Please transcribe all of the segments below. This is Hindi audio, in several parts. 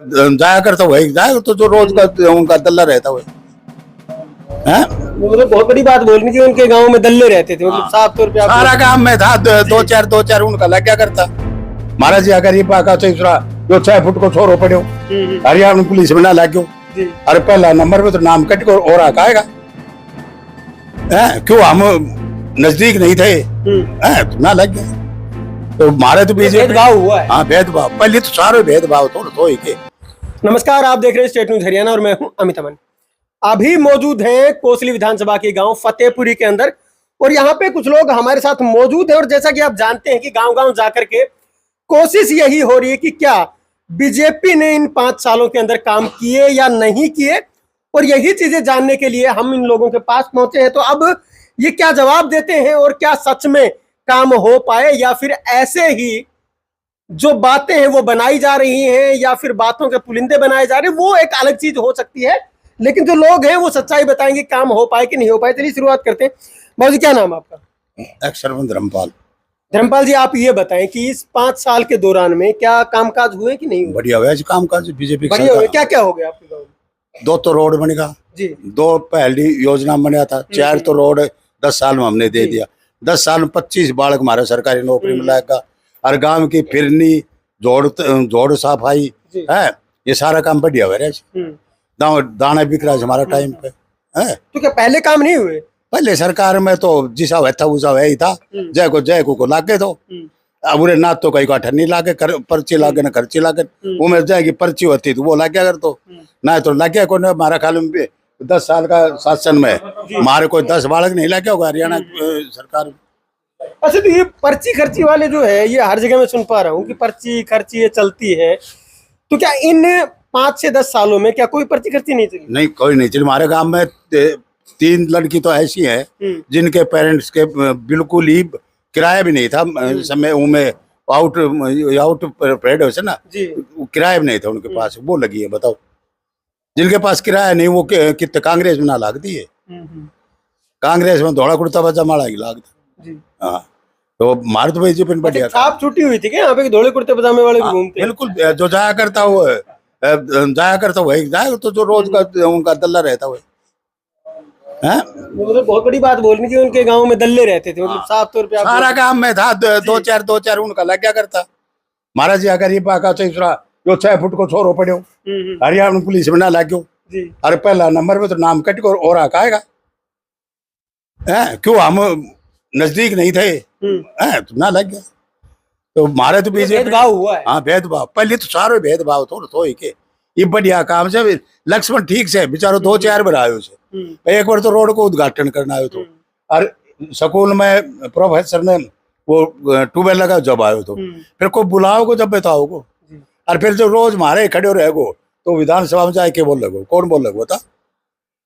जाया करता वही जाएगा, तो जो रोज का उनका दल्ला रहता हुआ है। मतलब बहुत बड़ी बात बोलनी थी, उनके गांव में दल्ले रहते थे, मतलब साफ तौर पे आप सारा काम में था, दो चार उनका लग क्या करता। महाराज जी अगर ये पाका तो इसरा जो 6 फुट को छोरो पड़ो हरियाणा पुलिस में ना लग गयो, अरे पहला नंबर पे तो नाम कट को और आएगा क्यों, हम नजदीक नहीं थे तो ना लग गया। तो मारे तो बीजेपी भेदभाव हुआ है। हाँ भेदभाव, पहले तो सारे भेदभाव तो ही के। नमस्कार, आप देख रहे हैं स्टेट न्यूज हरियाणा और मैं हूं अमित अमन। अभी मौजूद हैं कोसली विधानसभा के गांव फतेहपुरी के अंदर, और यहाँ पे कुछ लोग हमारे साथ मौजूद हैं। और जैसा कि आप जानते हैं कि गांव-गांव जाकर के कोशिश यही हो रही है कि क्या बीजेपी ने इन 5 सालों के अंदर काम किए या नहीं किए, और यही चीजें जानने के लिए हम इन लोगों के पास पहुंचे हैं। तो अब ये क्या जवाब देते हैं, और क्या सच में काम हो पाए, या फिर ऐसे ही जो बातें हैं वो बनाई जा रही हैं, या फिर बातों के पुलिंदे बनाए जा रहे हैं, वो एक अलग चीज हो सकती है। लेकिन जो लोग हैं वो सच्चाई बताएंगे, काम हो पाए कि नहीं हो पाए। चलिए शुरुआत करते हैं। बाबूजी, क्या नाम है आपका? अक्षरवंत धर्मपाल। धर्मपाल जी, आप ये बताएं कि इस 5 साल के दौरान में क्या कामकाज हुए कि नहीं हुए? बढ़िया हुआ जी कामकाज, बीजेपी बढ़िया हुए। क्या क्या हो गया आपके गाँव में? 2 तो रोड बनेगा जी, 2 पहली योजना बना था, 4 तो रोड 10 साल में हमने दे दिया। 10 साल में 25 बालक हमारे सरकारी नौकरी में लाएगा, और गांव की फिरनी जोड़ सफाई है, ये सारा काम बढ़िया हुआ है। दाना बिक रहा है हमारा टाइम पे है। तो क्या पहले काम नहीं हुए? पहले सरकार में तो जिसा था उसा वही था, जय को लागे तो अब उरे ना तो कहीं का ठन्नी लागे पर्ची लागे ना खर्ची लागे, वो में जाएगी पर्ची होती तो वो लाग गया कर, तो ना तो लग गया कोई। हमारा ख्याल में 10 साल का शासन में हमारे कोई 10 बालक नहीं लग गया होगा हरियाणा सरकार में। अच्छा, तो ये पर्ची खर्ची वाले जो है, ये हर जगह मैं सुन पा रहा हूँ कि पर्ची खर्ची ये चलती है, तो क्या इन 5 से 10 सालों में क्या कोई पर्ची खर्ची नहीं चली? नहीं, कोई नहीं चली। हमारे गांव में 3 लड़की तो ऐसी है जिनके पेरेंट्स के बिल्कुल ही किराया भी नहीं था समय उनमें आउट पेड से ना, किराया भी नहीं था उनके पास, वो लगी है। बताओ, जिनके पास किराया नहीं वो कितने कांग्रेस में ना लागती है। कांग्रेस में धोड़ा कुर्ता पजामा लागता। हाँ, तो मार तो बीजेपी में बढ़िया छाप छुट्टी हुई थी क्या यहाँ पे? धोले कुर्ते पजामे वाले भी घूमते हैं? बिल्कुल, जो जाया करता वो जाया करता वही जाएगा, तो जो रोज का उनका दल्ला रहता हुआ है। मतलब बहुत बड़ी बात बोलनी थी, उनके गांव में दल्ले रहते थे, मतलब साफ तौर पे आप सारा काम में था, दो चार उनका लग क्या करता। महाराज जी अगर ये पाका तो इसरा जो 6 फुट को छोरो पड़ो हरियाणा पुलिस में ना लग गयो, अरे पहला नंबर पे तो नाम कट को और आएगा क्यों, हम नजदीक नहीं थे तो ना लग गया। तो मारे तो बीजेपी भेदभाव हुआ है। हाँ भेदभाव, पहले तो सारे भेदभाव तो ही के। ये बढ़िया काम से लक्ष्मण ठीक से बेचारो 2-4 बार आयो से, एक बार तो रोड को उद्घाटन करना आयो तो, और स्कूल में प्रोफेसर ने वो ट्यूबवेल लगा जब आयो तो, फिर को बुलाओ को जब बताओ को, और फिर जो रोज मारे खड़े रहे गो तो विधानसभा में जाके बोल लगो, कौन बोल लगो था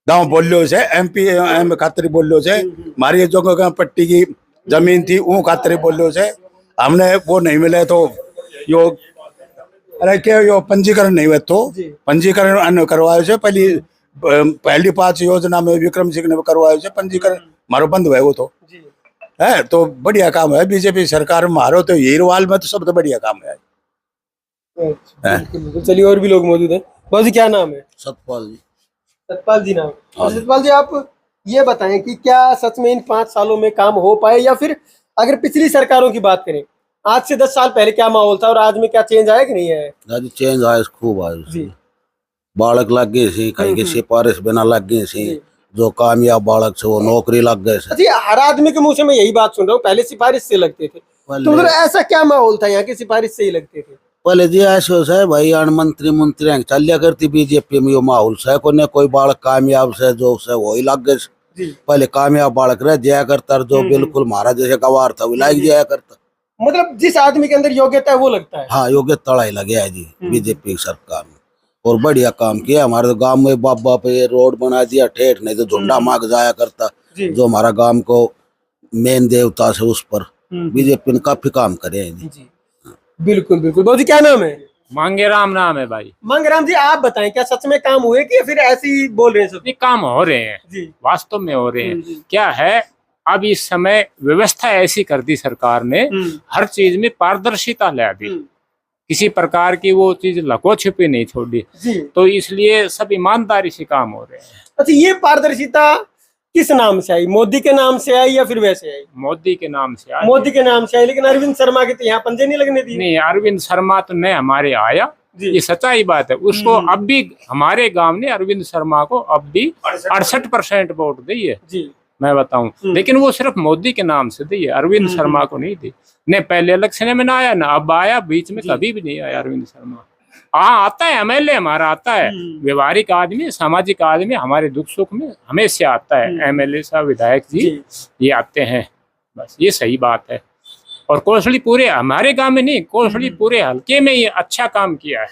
गाँव बोलियो से MP खातिर बोलियो से, हमारी जो पट्टी की जमीन थी वो खातिर बोलियो से, हमने वो नहीं मिले तो यो अरे क्या यो पंजीकरण नहीं हुए तो पंजीकरण करवाए से पहली 5 योजना में विक्रम सिंह ने करवाए से पंजीकरण मारो बंद हुए वो तो है। तो बढ़िया काम है बीजेपी सरकार में मारो तो हीरवाल में तो सबसे बढ़िया काम है। चलिए, और भी लोग मौजूद हैं। बाबूजी, क्या नाम है? सतपाल जी। सतपाल जी नाम। सतपाल जी, आप ये बताएं कि क्या सच में इन 5 सालों में काम हो पाए, या फिर अगर पिछली सरकारों की बात करें, आज से 10 साल पहले क्या माहौल था और आज में क्या चेंज आया कि नहीं आया? चेंज आया, खूब आया। बालक लग गए सी, कहीं की सिफारिश बिना लग गए सी, जो कामयाब बालक से वो नौकरी लग गए। जी, हर आदमी के मुंह से मैं यही बात सुन रहा हूँ, पहले सिफारिश से लगते थे, तो मतलब ऐसा क्या माहौल था यहाँ की सिफारिश से ही लगते थे? पहले जी ऐसे है भाई, मंत्री चलिया करती बीजेपी में, यो माहौल से कोई बालक कामयाब से जो से वही लग गए। पहले कामयाब बालक रह जाया करता, जो बिल्कुल महाराज जैसे गवार था वो लाइक जाया करता। मतलब जिस आदमी के अंदर योग्यता है वो लगता है। हाँ, योग्यता ही लगे है जी बीजेपी की सरकार में, और बढ़िया काम किया। हमारे गांव में बाबा पे रोड बना दिया ठेठ, नहीं तो झुंडा मांग जाया करता जो हमारा गांव को मेन देवता से, उस पर बीजेपी ने काफी काम करे हैं जी। बिल्कुल बिल्कुल। बाबूजी, क्या नाम है? मांगेराम नाम है भाई। मांगेराम जी, आप बताएं क्या सच में काम हुए कि फिर ऐसे ही बोल रहे हैं सब? काम हो रहे हैं जी, वास्तव में हो रहे हैं। क्या है, अब इस समय व्यवस्था ऐसी कर दी सरकार ने, हर चीज में पारदर्शिता ला दी। किसी प्रकार की वो चीज लको छिपी नहीं छोड़ी। जी। तो इसलिए सब ईमानदारी से काम हो रहे हैं। अच्छा, ये पारदर्शिता किस नाम से आई? मोदी के नाम से आई या फिर वैसे आई? मोदी के नाम से आज मोदी के नाम से आई, लेकिन अरविंद शर्मा के तो यहाँ पंजे नहीं लगने दिए। नहीं, अरविंद शर्मा तो नहीं हमारे आया, जी। ये सच्चाई बात है। उसको अब भी हमारे गांव ने अरविंद शर्मा को अब भी 68% वोट दी है, जी। मैं बताऊं। लेकिन वो सिर्फ मोदी के नाम से दी है, अरविंद शर्मा को नहीं दी। ने पहले इलेक्शन में ना आया ना अब आया, बीच में कभी भी नहीं आया अरविंद शर्मा। हाँ आता है, एमएलए हमारा आता है, व्यवहारिक आदमी, सामाजिक आदमी, हमारे दुख सुख में हमेशा आता है। एमएलए साहब, विधायक जी ये आते हैं, बस ये सही बात है। और कोसली पूरे हमारे गांव में नहीं, कोसली पूरे हल्के में ये अच्छा काम किया है,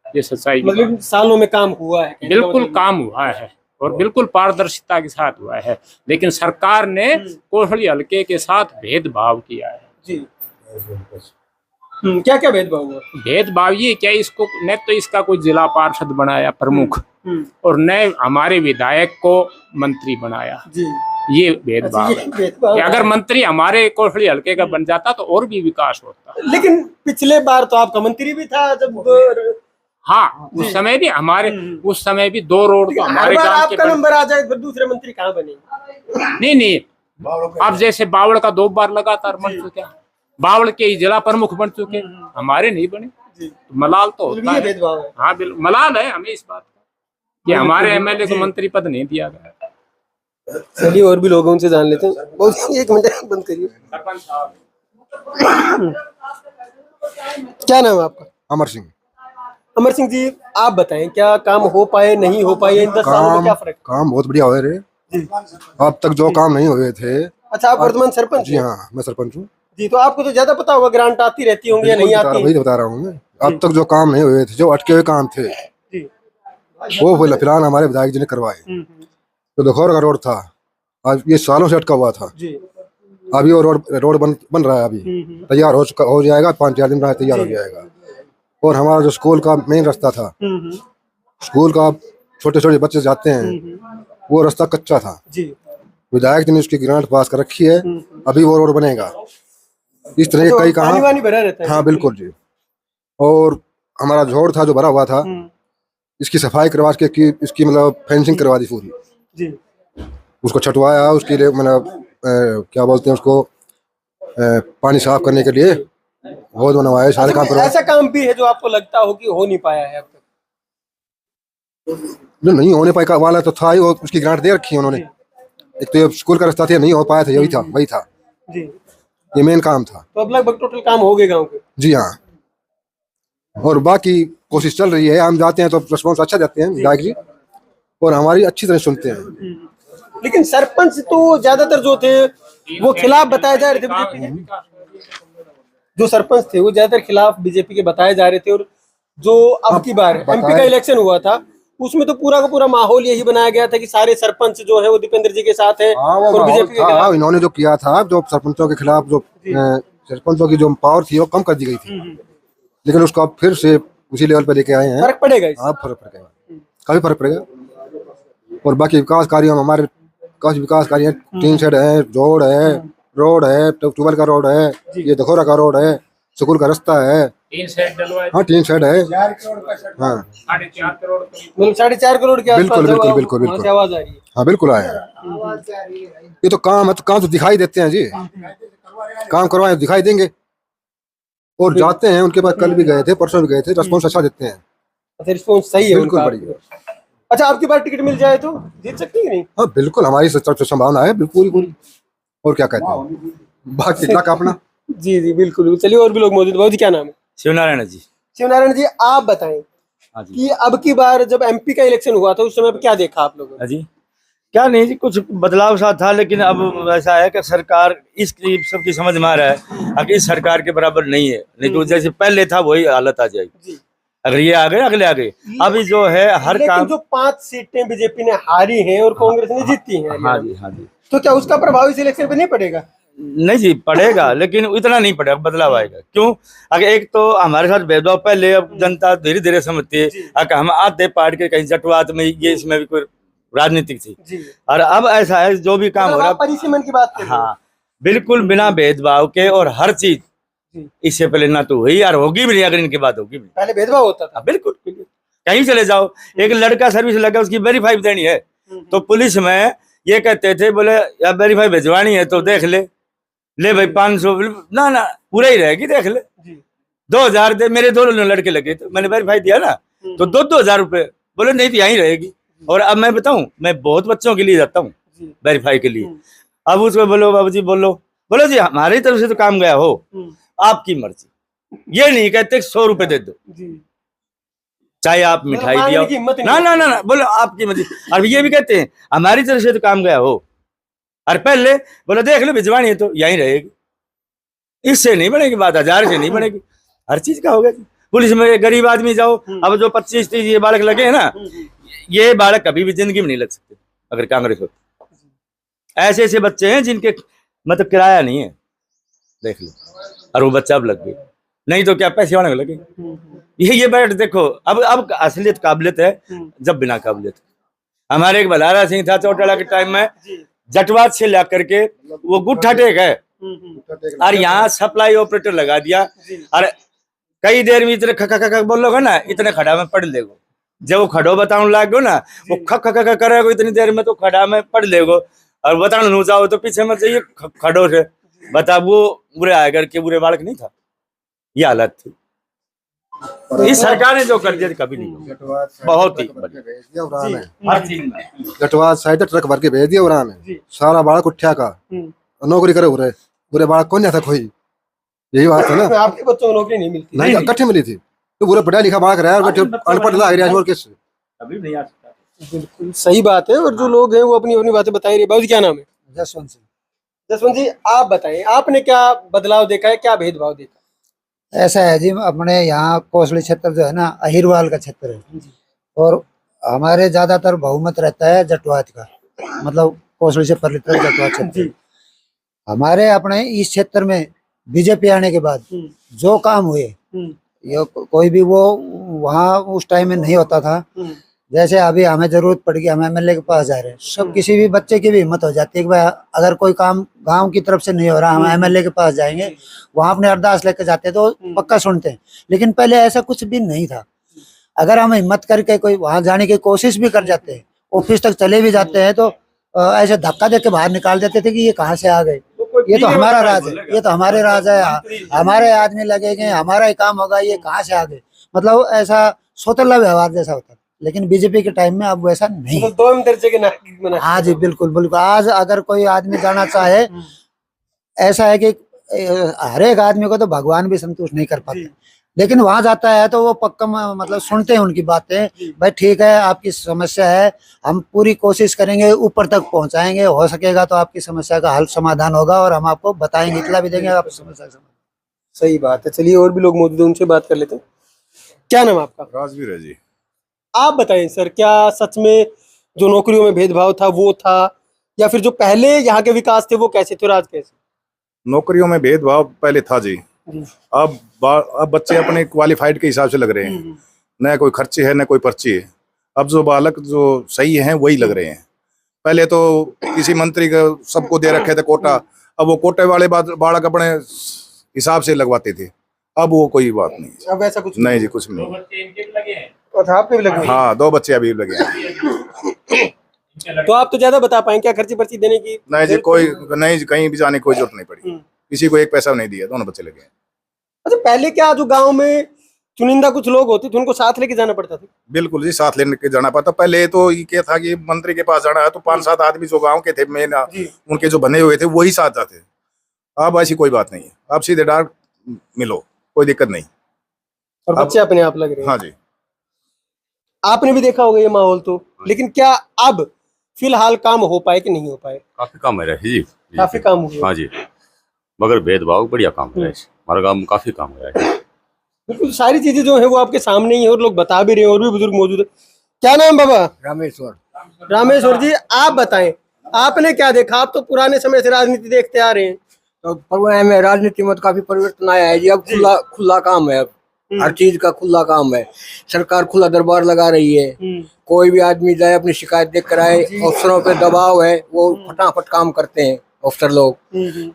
ये सच्चाई की बात मतलब सालों में काम हुआ है। है। बिल्कुल काम हुआ है और बिल्कुल पारदर्शिता के साथ हुआ है। लेकिन सरकार ने कोसली हल्के के साथ भेदभाव किया है। जी। क्या क्या भेदभाव हुआ? भेदभाव ये क्या, इसको न तो इसका कोई जिला पार्षद बनाया प्रमुख, और न हमारे विधायक को मंत्री बनाया। जी। ये भेदभाव अच्छा, है। ये भेदभाव कि है। अगर मंत्री हमारे कोसली हल्के का बन जाता तो और भी विकास होता। लेकिन पिछले बार तो आपका मंत्री भी था जब। हाँ, उस समय भी हमारे, उस समय भी 2 रोड तो हर हमारे बार गांव के आपका नंबर आ जाए फिर दूसरे मंत्री कहाँ बनेंगे? नहीं, अब जैसे बावड़ का 2 बार लगातार बन चुके, बावड़ के ही जिला प्रमुख बन चुके, हमारे नहीं बने। तो मलाल तो होता ये है। भेदभाव है। हाँ बिल्कुल मलाल है हमें इस बात का कि हमारे एमएलए को मंत्री पद नहीं दिया गया। चलिए और भी लोगों से जान लेते हैं। बहुत, एक मिनट बंद करिए। सरपंच साहब, क्या नाम है आपका? अमर सिंह। अमर सिंह जी, आप बताएं क्या काम हो पाए, नहीं हो पाए, इन 10 सालों में क्या फर्क? काम बहुत बढ़िया हुए रहे। जी। अब तक जो काम नहीं हुए थे। अच्छा, आप वर्तमान सरपंच जी हैं? हाँ, मैं सरपंच हूँ। जी, तो आपको तो ज्यादा पता होगा, ग्रांट आती रहती होंगी या नहीं आती? वही तो बता रहा हूँ मैं। अब तक जो काम नहीं हुए थे, जो अटके हुए काम थे, जी। वो फिलहाल हमारे विधायक जी ने करवाए। तो दखौर का रोड था, आज ये सालों से अटका हुआ था। जी। अभी वो रोड बन रहा है, अभी तैयार हो जाएगा, 5-4 दिन में तैयार हो जाएगा। और हमारा जो स्कूल का मेन रास्ता था, स्कूल का छोटे छोटे बच्चे जाते हैं, वो रास्ता कच्चा था। जी। विधायक जी ने उसकी ग्रांट पास कर रखी है, अभी वो रोड बनेगा। इस तरह के कई काम। पानी वानी भरा रहता है? हाँ बिल्कुल जी। और हमारा झोड़ था जो भरा हुआ था, इसकी सफाई करवा के इसकी मतलब फेंसिंग करवा दी पूरी। जी। उसको छटवाया, उसके लिए मतलब क्या बोलते हैं उसको, पानी साफ करने के लिए बहुत बनवाया, सारे काम करवाए। ऐसा काम भी है जो आपको लगता हो कि हो नहीं पाया है अब तक? जो नहीं होने पाया वाला तो था ही, वो उसकी ग्रांट दे रखी है उन्होंने। एक तो ये स्कूल का रास्ता था, नहीं हो पाया था, वही था जी। ये मेन काम था। तो अब लगभग टोटल काम हो गए गांव के? जी हाँ, और बाकी कोशिश चल रही है। हम जाते हैं तो रिस्पॉन्स अच्छा देते हैं विधायक जी, और हमारी अच्छी तरह सुनते हैं। लेकिन सरपंच तो ज्यादातर जो थे वो खिलाफ बताए जा रहे थे बीजेपी के। जो सरपंच थे वो ज्यादातर खिलाफ बीजेपी के बताए जा रहे थे। और जो अब की बार एमपी का इलेक्शन हुआ था, उसमें तो पूरा का पूरा माहौल यही बनाया गया था कि सारे सरपंच जो है वो दीपेंद्र जी के साथ है और बीजेपी के खिलाफ। इन्होंने जो किया था, जो सरपंचों के खिलाफ, जो सरपंचों की जो पावर थी वो कम कर दी गई थी, लेकिन उसको अब फिर से उसी लेवल पे लेके आए हैं। फर्क पड़ेगा इससे? हाँ, फर्क पड़ेगा, काफी फर्क पड़ेगा। और बाकी विकास कार्यों में हमारे काफी विकास कार्य, टीन शेड है, रोड है, ट्यूबवेल का रोड है, ये दखोरा का रोड है, स्कूल का रास्ता है। 3 सेट डलवाए। हाँ, टीन शेड है। हाँ, 4.5 करोड़ मतलब 4.5 करोड़ के आसपास बिल्कुल वहाँ से आवाज आ रही है। हाँ बिल्कुल आया है। ये तो काम है, तो काम तो दिखाई देते हैं जी, काम करवाए दिखाई देंगे। और जाते हैं उनके पास, कल भी गए थे, परसों भी गए थे, रिस्पॉन्स अच्छा देते हैं। अच्छा, रिस्पॉन्स सही है बिल्कुल उनका? बढ़िया। अच्छा, आपकी बार टिकट मिल जाए तो जीत सकती है नहीं? हाँ बिल्कुल, हमारी तरफ से संभावना है पूरी। और क्या कहते हैं, बाकी इतना का अपना। जी जी बिल्कुल। चलिए और भी लोग मौजूद। बहुत जी, क्या नाम है? शिवनारायण जी। शिवनारायण जी, आप बताएं कि अब की बार जब एमपी का इलेक्शन हुआ था उस समय पे क्या देखा आप लोगों ने? जी, क्या नहीं जी, कुछ बदलाव सा था, लेकिन अब ऐसा है कि सरकार इस सबकी समझ में आ रहा है अब इस सरकार के बराबर नहीं है, नहीं तो जैसे पहले था वही हालत आ जाएगी। अगर ये आ गए, अगले आ गए। अभी जो है हर लेकिन काम, जो 5 सीटें बीजेपी ने हारी हैं और कांग्रेस ने जीती हैं, हाँ जी, हाँ जी, तो क्या उसका प्रभाव इस इलेक्शन पे नहीं पड़ेगा? नहीं जी पड़ेगा, लेकिन इतना नहीं पड़ेगा, बदलाव आएगा। क्यों? अगर एक तो हमारे साथ भेदभाव पहले, अब जनता धीरे धीरे समझती है। अगर हम आते पार्ट के कहीं जटवात में, ये इसमें भी कोई राजनीतिक थी, और अब ऐसा है जो भी काम हो रहा है, परिसीमन की बात कर रहे हैं। हाँ बिल्कुल बिना भेदभाव के, और हर चीज इससे पहले ना तो हुई और होगी भी नहीं, अगर इनके बाद होगी भी नहीं। पहले भेदभाव होता था। बिल्कुल कहीं चले जाओ, एक लड़का सर्विस लगा उसकी वेरीफाई देनी है तो पुलिस में ये कहते थे, बोले यार वेरीफाई भिजवानी है तो देख ले भाई 500 ना पूरा ही रहेगी, देख ले 2000 दे। मेरे 2 लड़के लगे तो मैंने वेरीफाई दिया ना, तो 2,000 रुपए, बोले नहीं तो यहीं रहेगी। और अब मैं बताऊं, मैं बहुत बच्चों के लिए जाता हूँ वेरीफाई के लिए। अब उसको बोलो बाबू जी बोलो जी हमारी तरफ से तो काम गया हो, आपकी मर्जी, ये नहीं कहते 100 रुपए दे दो, चाहे आप मिठाई दिया ना, बोलो आपकी मर्जी। और ये भी कहते हैं हमारी तरफ से तो काम गया हो, और पहले बोलो देख लो भिजवानी है तो यहीं रहेगी। इससे नहीं बनेगी बात, 1000 से नहीं बनेगी, हर चीज का होगा। पुलिस में गरीब आदमी जाओ, अब जो 25-30 ये बालक लगे हैं ना, ये बालक कभी भी जिंदगी में नहीं लग सकते अगर कांग्रेस हो। ऐसे ऐसे बच्चे हैं जिनके मतलब किराया नहीं है, देख लो, और वो बच्चा अब लग गई, नहीं तो क्या पैसे वाले लगे। ये बैठ देखो, अब असलियत काबिलियत है जब बिना काबिलियत। हमारे एक बलारा सिंह था चौटाला के टाइम में, जटवाद से ला करके वो गुट्ठा टेक है, और यहाँ सप्लाई ऑपरेटर लगा दिया, और कई देर में इतने खक बोलोगे ना, इतने खड़ा में पढ़ लेगो। जब वो खड़ो बताने लागो ना, वो खक करेगो इतनी देर में, तो खड़ा में पढ़ लेगो। और बताना नू जाओ तो पीछे मत जाइए खड़ो से, बता वो बुरे आए करके बुरे बालक नहीं था, ये हालत थी। इस सरकार ने जो कर दिया कभी नहीं होगा, बहुत ही हर चीज में। जटवाद साइड ट्रक भर के भेज दिया उन्होंने, सारा बालक उठ्या का नौकरी करे पूरे बालक कौन था कोई, यही बात है ना। आपके बच्चों को नौकरी नहीं मिलती? नहीं, इकट्ठे मिली थी, तो पूरा पढ़ा लिखा बालक रहा, अनपढ़ लाग रहा है, और किस अभी नहीं आ सकता। बिल्कुल सही बात है। और जो लोग हैं वो अपनी अपनी बातें बता ही रहे। बाबू क्या नाम है? जसवंत सिंह। जसवंत जी आप बताएं, आपने क्या बदलाव देखा है, क्या भेदभाव देखा? ऐसा है जी, अपने यहाँ कोसली क्षेत्र जो है ना, अहिरवाल का क्षेत्र है, और हमारे ज्यादातर बहुमत रहता है जटवाद का, मतलब कोसली से परिलित जटवाद क्षेत्र। हमारे अपने इस क्षेत्र में बीजेपी आने के बाद जो काम हुए, ये कोई भी वो वहाँ उस टाइम में नहीं होता था। जैसे अभी हमें जरूरत पड़ गई, हम एमएलए के पास जा रहे हैं, सब किसी भी बच्चे की भी हिम्मत हो जाती है कि भाई अगर कोई काम गांव की तरफ से नहीं हो रहा, हम एमएलए के पास जाएंगे, वहां अपने अरदास लेकर जाते हैं तो पक्का सुनते हैं। लेकिन पहले ऐसा कुछ भी नहीं था। अगर हम हिम्मत करके कोई वहां जाने की कोशिश भी कर जाते हैं, ऑफिस तक चले भी जाते हैं, तो ऐसे धक्का दे के बाहर निकाल देते थे कि ये कहाँ से आ गए, ये तो हमारा राज है, ये तो हमारे राज है, हमारे आदमी लगेंगे, हमारा ही काम होगा, ये कहाँ से आ गए, मतलब ऐसा सोतला व्यवहार जैसा होता। लेकिन बीजेपी के टाइम में अब वैसा नहीं है। दो दर्जे के नागरिक बना। हाँ जी, बिल्कुल बिल्कुल। आज अगर कोई आदमी जाना चाहे, ऐसा है कि हर एक आदमी को तो भगवान भी संतुष्ट नहीं कर पाते, लेकिन वहां जाता है तो वो पक्का मतलब सुनते हैं उनकी बातें, भाई ठीक है आपकी समस्या है, हम पूरी कोशिश करेंगे ऊपर तक पहुंचाएंगे, हो सकेगा तो आपकी समस्या का हल समाधान होगा और हम आपको बताएंगे, इतना भी देंगे आपकी समस्या का समाधान। सही बात है। चलिए और भी लोग मौजूद हैं, उनसे बात कर लेते हैं। क्या नाम है आपका? राजवीर है जी। आप बताएं सर, क्या सच में जो नौकरियों में भेदभाव था वो था, या फिर जो पहले यहाँ के विकास थे वो कैसे थे और आज कैसे? नौकरियों में भेदभाव पहले था जी। अब बच्चे अपने क्वालिफाइड के हिसाब से लग रहे हैं, न कोई खर्चे है न कोई पर्ची है। अब जो बालक जो सही हैं वही लग रहे हैं। पहले तो किसी मंत्री का सबको दे रखे थे कोटा, अब वो कोटे वाले बालक अपने हिसाब से लगवाते थे, अब वो कोई बात नहीं। अब ऐसा कुछ नहीं जी, कुछ नहीं। और आपके भी लगे? हाँ, 2 बच्चे अभी लगे हैं। तो आप तो ज्यादा बता पाएंगे, क्या खर्ची पर्ची देने की? नहीं जी, कोई नहीं जी, कहीं भी जाने की कोई जरूरत नहीं पड़ी, किसी को 1 पैसा नहीं दिया, दोनों बच्चे लगे हैं। अच्छा, पहले क्या जो गांव में चुनिंदा कुछ लोग होते थे उनको साथ लेके जाना पड़ता था? बिल्कुल जी, साथ लेके जाना पड़ता। पहले तो ये क्या था कि मंत्री के पास जाना है तो 5-7 आदमी जो गांव के थे मेन उनके जो बने हुए थे वही साथ जाते। अब ऐसी कोई बात नहीं है, अब सीधे डायरेक्ट मिलो, कोई दिक्कत नहीं। और बच्चे अपने आप लग रहे हैं। हाँ जी, आपने भी देखा होगा ये माहौल तो, लेकिन क्या अब फिलहाल काम हो पाए कि नहीं हो पाए? काफी काम है जी, काफी काम हुए। हाँ जी, मगर भेदभाव बढ़िया काम है हमारे गाँव में, काफी काम है। बिल्कुल सारी चीजें जो है वो आपके सामने ही है और लोग बता भी रहे हैं, और भी बुजुर्ग मौजूद है। क्या नाम बाबा? रामेश्वर। रामेश्वर जी आप बताएं, आपने क्या देखा? आप तो पुराने समय से राजनीति देखते आ रहे हैं। तो परिवार में राजनीति में काफी परिवर्तन आया है जी। अब खुला काम है, हर चीज का खुला काम है। सरकार खुला दरबार लगा रही है, कोई भी आदमी जाए अपनी शिकायत देकर आए, अफसरों पे दबाव है, वो फटाफट काम करते हैं अफसर लोग।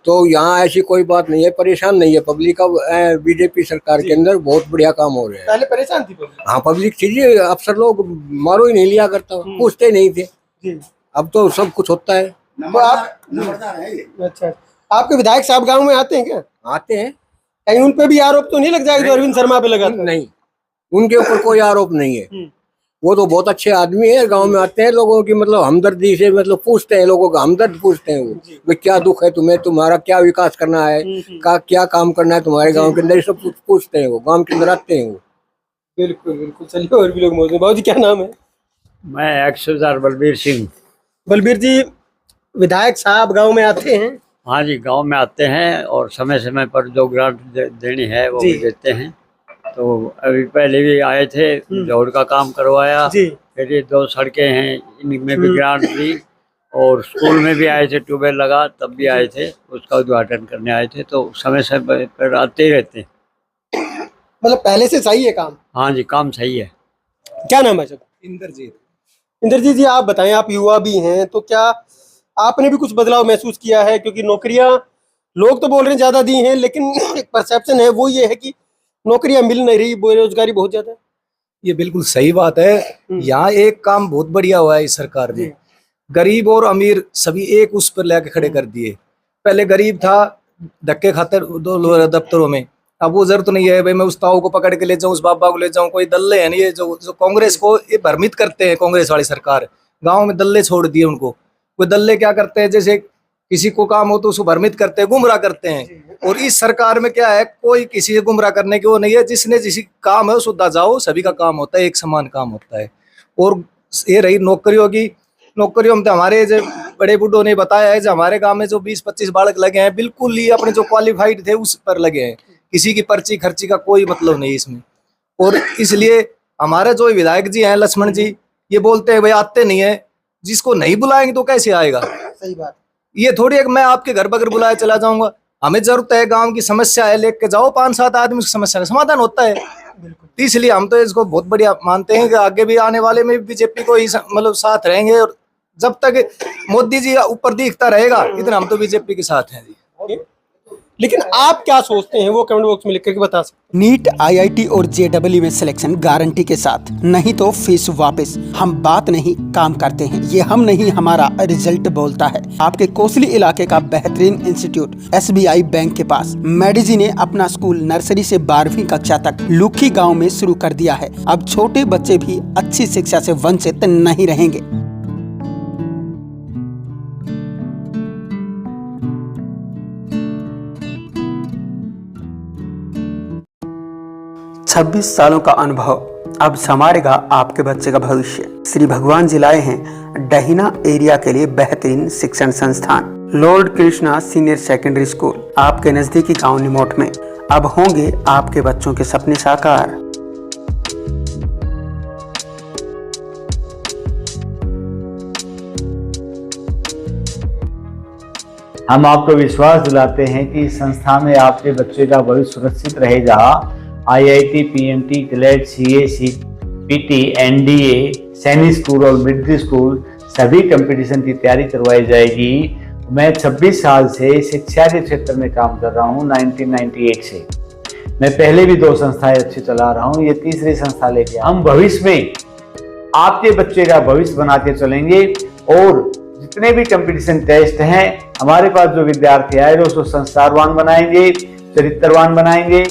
तो यहाँ ऐसी कोई बात नहीं है, परेशान नहीं है पब्लिक। अब बीजेपी सरकार के अंदर बहुत बढ़िया काम हो रहा है। पहले परेशान थी पब्लिक। हाँ, पब्लिक चीजें अफसर लोग मारो ही नहीं लिया करता, पूछते नहीं थे। अब तो सब कुछ होता है। तो आप अच्छा, आपके विधायक साहब गांव में आते हैं क्या? आते हैं। कहीं उन पे भी आरोप तो नहीं लग जाएगा जो अरविंद शर्मा पे लगा था? नहीं, उनके ऊपर कोई आरोप नहीं है। वो तो बहुत अच्छे आदमी है। गांव में आते हैं, लोगों की मतलब हमदर्दी से मतलब पूछते हैं, लोगों का हमदर्द पूछते हैं। वो भाई क्या दुख है तुम्हें, तुम्हारा क्या विकास करना है, क्या काम करना है तुम्हारे गांव के अंदर, सब कुछ पूछते हैं। वो गांव के अंदर आते हैं वो। बिल्कुल बिल्कुल। चलिए, और भी लोग मौजूद हैं। बाबू जी, क्या नाम है? मैं एक्सुजार बलबीर सिंह। बलबीर जी, विधायक साहब गांव में आते हैं? हाँ जी, गांव में आते हैं और समय समय पर जो ग्रांट देनी है वो भी देते हैं। तो अभी पहले भी आए थे, रोड का काम करवाया। फिर ये 2 सड़कें हैं, इनमें भी ग्रांट दी। और स्कूल में भी आए थे, ट्यूबवेल लगा तब भी आए थे, उसका उद्घाटन करने आए थे। तो समय समय पर आते ही रहते हैं। मतलब पहले से सही है काम? हाँ जी, काम सही है। क्या नाम है सर? इंद्रजीत जी, आप बताएं, आप युवा भी हैं, तो क्या आपने भी कुछ बदलाव महसूस किया है? क्योंकि नौकरियां लोग तो बोल रहे हैं ज्यादा दी हैं, लेकिन एक परसेप्शन है वो ये है कि नौकरियां मिल नहीं रही, बेरोजगारी बहुत ज्यादा है। ये बिल्कुल सही बात है। यहाँ एक काम बहुत बढ़िया हुआ है इस सरकार ने, गरीब और अमीर सभी एक उस पर लेके खड़े कर दिए। पहले गरीब था, धक्के खातर 2 दफ्तरों में, अब वो जरूरत नहीं है भाई मैं उस ताऊ को पकड़ के ले जाऊं, उस बाबा को ले जाऊं। कोई दल्ले हैं नहीं, ये जो कांग्रेस को ये भ्रमित करते हैं, कांग्रेस वाली सरकार गाँव में दल्ले छोड़ दिए उनको। कोई दल्ले क्या करते हैं, जैसे किसी को काम हो तो उसको भ्रमित करते हैं, गुमराह करते हैं। और इस सरकार में क्या है, कोई किसी से गुमराह करने की वो नहीं है। जिसने जिसी काम है उस जाओ, सभी का काम होता है, एक समान काम होता है। और ये रही नौकरियों की, नौकरियों में तो हमारे जो बड़े बूढ़ों ने बताया है, जो हमारे गांव में जो 20-25 बालक लगे हैं, बिल्कुल ही अपने जो क्वालिफाइड थे उस पर लगे हैं। किसी की पर्ची खर्ची का कोई मतलब नहीं इसमें। और इसलिए हमारे जो विधायक जी हैं लक्ष्मण जी, ये बोलते हैं भाई आते नहीं है, जिसको नहीं बुलाएंगे तो कैसे आएगा? सही बात। ये थोड़ी है कि मैं आपके घर बगैर बुलाए चला जाऊंगा। हमें जरूरत है, गांव की समस्या है, लेके जाओ 5-7 आदमी, उसकी समस्या का समाधान होता है। इसलिए हम तो इसको बहुत बढ़िया मानते हैं कि आगे भी आने वाले में बीजेपी को ही मतलब साथ रहेंगे। और जब तक मोदी जी ऊपर दिखता रहेगा इतना हम तो बीजेपी के साथ हैं जी। लेकिन आप क्या सोचते हैं वो कमेंट बॉक्स में लिख करके बता सकते हैं। नीट, IIT और JEE में सिलेक्शन गारंटी के साथ, नहीं तो फीस वापस। हम बात नहीं काम करते हैं, ये हम नहीं हमारा रिजल्ट बोलता है। आपके कोसली इलाके का बेहतरीन इंस्टीट्यूट SBI बैंक के पास मेडिजी ने अपना स्कूल नर्सरी से 12वीं कक्षा तक लुखी गाँव में शुरू कर दिया है। अब छोटे बच्चे भी अच्छी शिक्षा से वंचित नहीं रहेंगे। छब्बीस सालों का अनुभव अब संवारेगा आपके बच्चे का भविष्य। श्री भगवान जी लाए हैं डहीना एरिया के लिए बेहतरीन शिक्षण संस्थान Lord Krishna senior secondary school, आपके नजदीकी गांव निमोट में। अब होंगे आपके बच्चों के सपने साकार। हम आपको विश्वास दिलाते हैं कि इस संस्था में आपके बच्चे का भविष्य सुरक्षित रहे, जहां IIT, PMT, CLAT, CA, CPT, NDA, सैनिक स्कूल और मिलिट्री स्कूल सभी कंपटीशन की तैयारी करवाई जाएगी। मैं 26 साल से शिक्षा के क्षेत्र में काम कर रहा हूं, 1998 से। मैं पहले भी 2 संस्थाएं अच्छी चला रहा हूं, ये तीसरी संस्था लेके हम भविष्य में आपके बच्चे का भविष्य बना के चलेंगे। और जितने भी कंपटीशन टेस्ट हैं, हमारे पास जो विद्यार्थी आए उसको संस्कारवान बनाएंगे, चरित्रवान बनाएंगे।